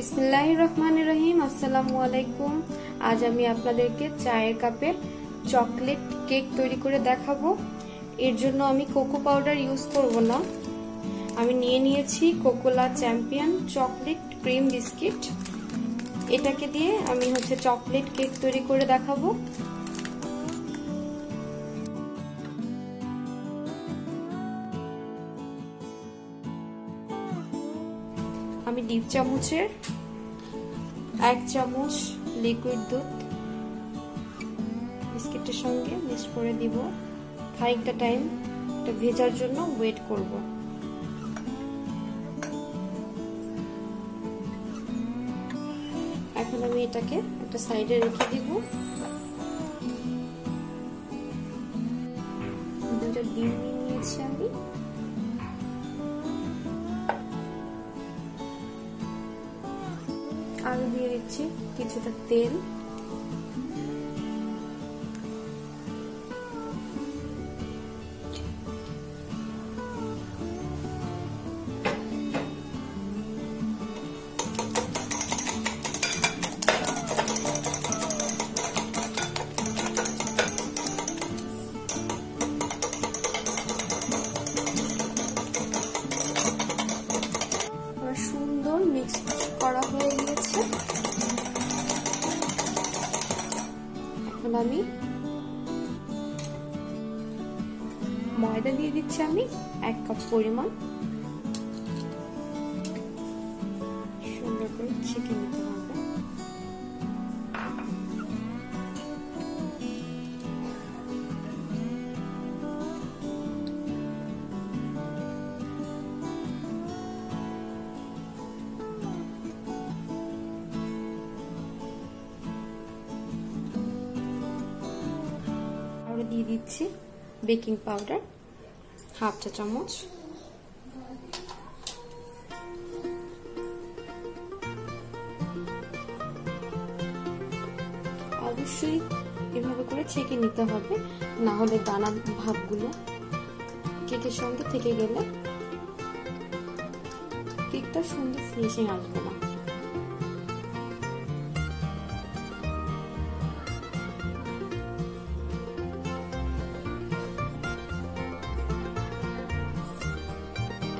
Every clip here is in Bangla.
বিসমিল্লাহির রহমানির রহিম। আসসালামু আলাইকুম। আজ আমি আপনাদেরকে চায়ের কাপে চকলেট কেক তৈরি করে দেখাবো। এর জন্য আমি কোকো পাউডার ইউজ করব না। আমি নিয়েছি Kokola champion chocolate cream biscuit. এটাকে দিয়ে আমি চকলেট কেক তৈরি করে দেখাবো। আমি ডিপ চামচের 1 চামচ লিকুইড দুধ বিস্কিটের সঙ্গে মিক্স করে দিব। খানিকটা টাইম এটা ভেজার জন্য ওয়েট করব। এখন আমি এটাকে একটা সাইডে রেখে দিব। দুটো ডিম নিয়েছি আমি। আলু দিয়ে দিচ্ছি কিছুটা তেল। সুন্দর মিক্স করা হয়ে গিয়েছে। এখন আমি ময়দা দিয়ে দিচ্ছি আমি 1 কাপ পরিমাণ। সুন্দর করে ছেঁকে নিতে হবে। দিয়ে দিচ্ছি বেকিং পাউডার 1/2 চা চামচ। অবশ্যই এভাবে করে ছেঁকে নিতে হবে, না হলে দানা ভাবগুলো কেকের সঙ্গে থেকে গেলে কেকটা সুন্দর ফিনিশিং আসবে না।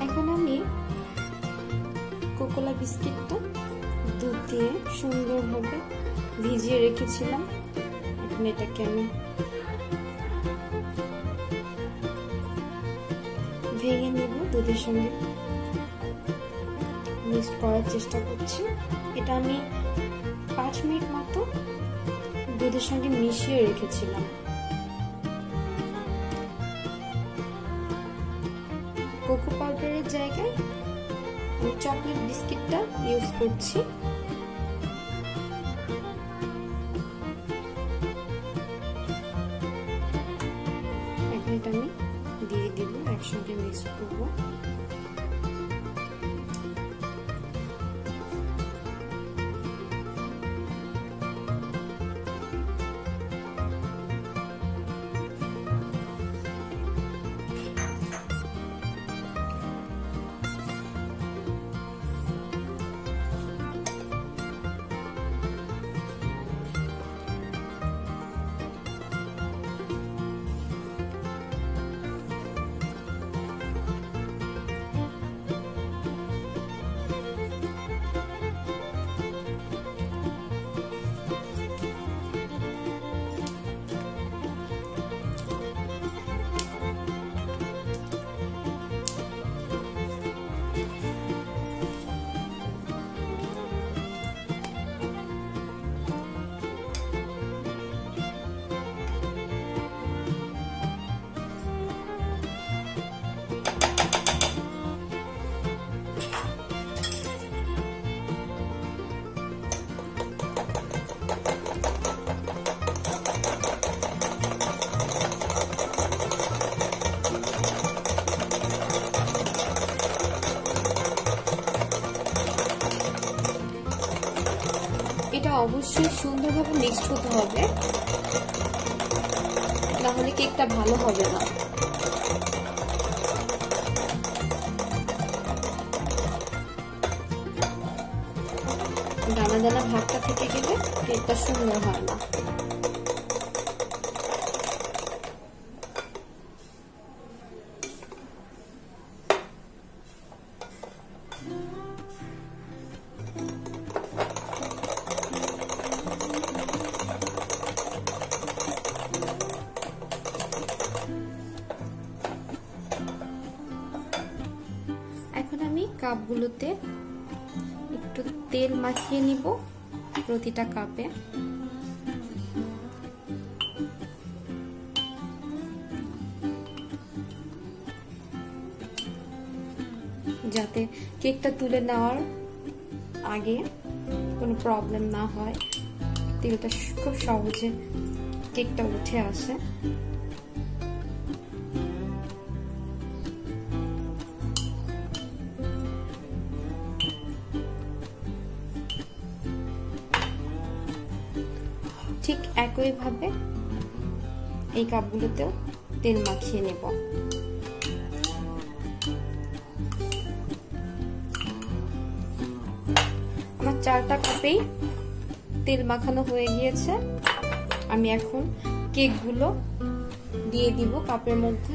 এখন আমি কোকোলা বিস্কিটটা দুধ দিয়ে সুন্দরভাবে ভিজিয়ে রেখেছিলাম। এখন এটাকে আমি ভেঙে নেব, দুধের সঙ্গে মিক্স করার চেষ্টা করছি। এটা আমি 5 মিনিট মতো দুধের সঙ্গে মিশিয়ে রেখেছিলাম। কোকো পাউডারের জায়গায় আমি চকলেট বিস্কিটটা ইউজ করছি। এখন এটা আমি দিয়ে দিব, একসঙ্গে মিক্স করব। এটা অবশ্যই সুন্দরভাবে মিক্সড হতে হবে, না হলে কেকটা ভালো হবে না। দানা দানা ভাগটা থেকে গেলে কেকটা সুন্দর হয় না। এখন আমি কাপগুলোতে একটু তেল মাখিয়ে নিব প্রতিটা কাপে। যাতে কেকটা তুলে নেওয়ার আগে কোনো প্রবলেম না হয়, তেলটা খুব সহজে কেকটা উঠে আসে। ঠিক একইভাবে এই কাপগুলোতেও তেল মাখিয়ে নেব। আমার 4টা কাপেই তেল মাখানো হয়ে গিয়েছে। আমি এখন কেকগুলো দিয়ে দিব কাপের মধ্যে।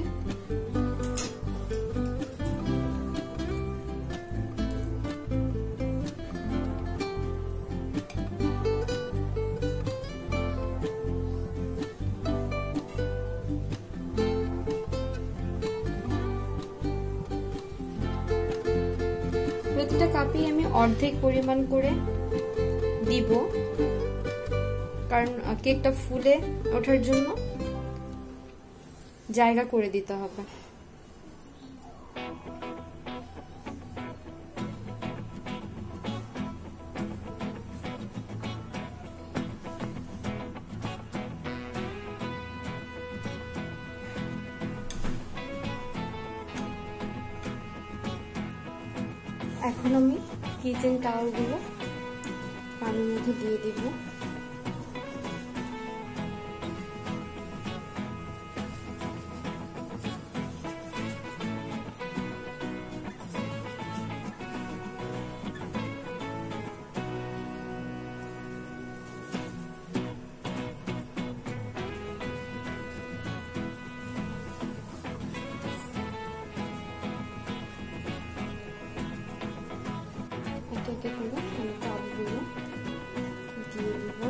প্রতিটা কাপে আমি অর্ধেক পরিমাণ করে দিব, কারণ কেকটা ফুলে ওঠার জন্য জায়গা করে দিতে হবে। এখন আমি কিচেন টাওয়ালগুলো পানির মধ্যে দিয়ে দিব। একে করে আমি কাপগুলো দিয়ে দিব।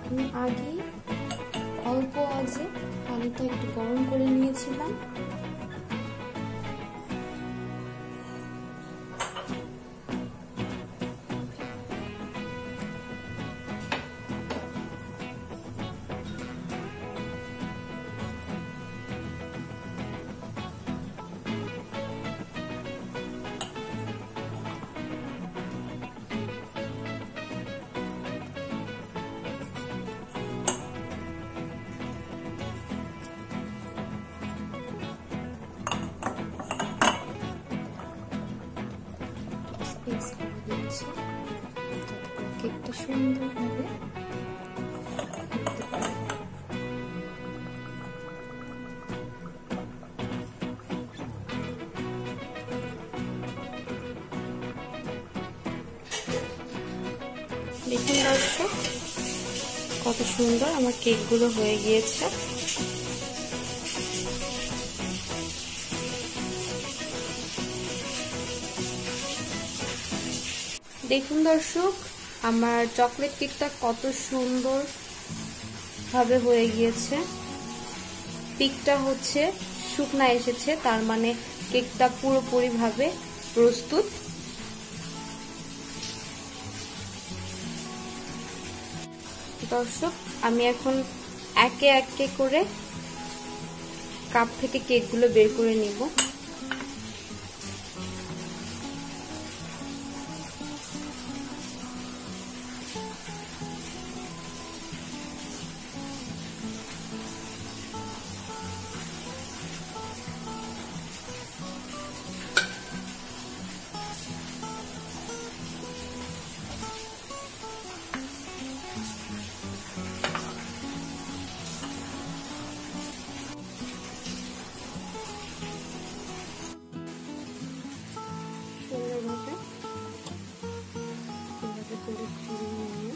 আমি আগে অল্প আঁচে পানিটা একটু গরম করে নিয়েছিলাম। কেকটা সুন্দরভাবে দেখুন দর্শক, কত সুন্দর আমার কেকগুলো হয়ে গিয়েছে। দেখুন দর্শক, আমার চকলেট কেকটা কত সুন্দর ভাবে হয়ে গিয়েছে। পিকটা হচ্ছে শুকনা এসেছে, তার মানে কেকটা পুরোপুরি ভাবে প্রস্তুত। দর্শক, আমি এখন একে একে করে কাপ থেকে কেকগুলো বের করে নিব। সুন্দরভাবে এভাবে করে ঘুরিয়ে নিয়ে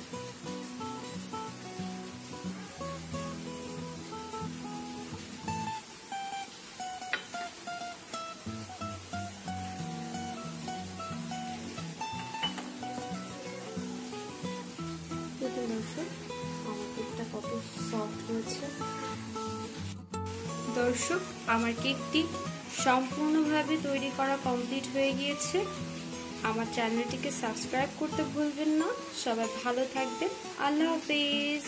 দর্শক আমার কেকটা কত সফট হয়েছে। দর্শক আমার কেকটি সম্পূর্ণভাবে তৈরি করা কমপ্লিট হয়ে গিয়েছে। আমার চ্যানেলটিকে সাবস্ক্রাইব করতে ভুলবেন না। সবাই ভালো থাকবেন। আল্লাহ হাফেজ।